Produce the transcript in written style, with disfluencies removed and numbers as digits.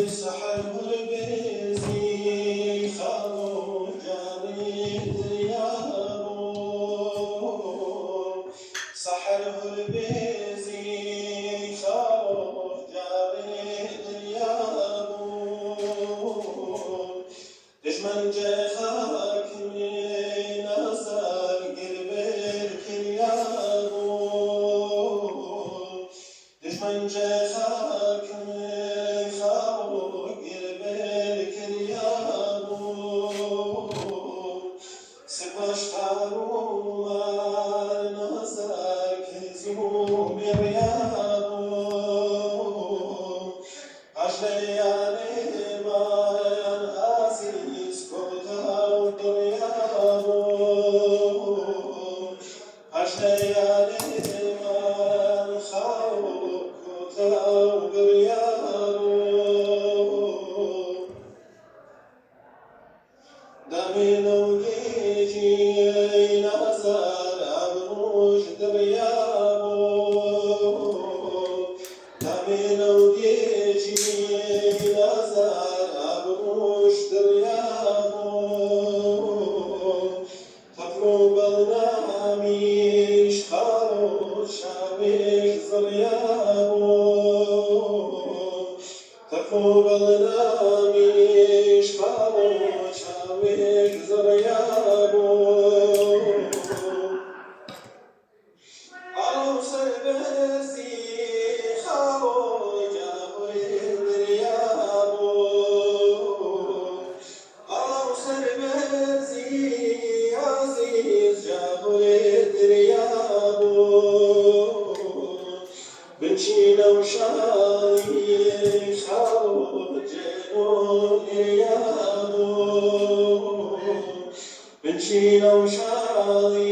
سحر البيزي خالو جاري ديارو سحر البيزي خالو جاري ديارو دشمن جخاك من أسر قربر كريارو دشمن جخاك من خاو قربر كريارو سباش خارو مال نظر كزوم يريارو عجلياني مال عزيز كوتاو دريارو عجلياني مال خاو كوتاو دريارو دمينو جيجي نظر عبروش دريارو دمينو جيجي نظر عبروش دريارو تطلب الناميش خاروش عبيش زريارو تطلب الناميش خاروش عبيش زريارو عروس البزي خاروش عبيش دريارو عروس البزي عزيز جابر دريارو بنشينا وشاي خاروش جنون دريارو بنشينا وشاي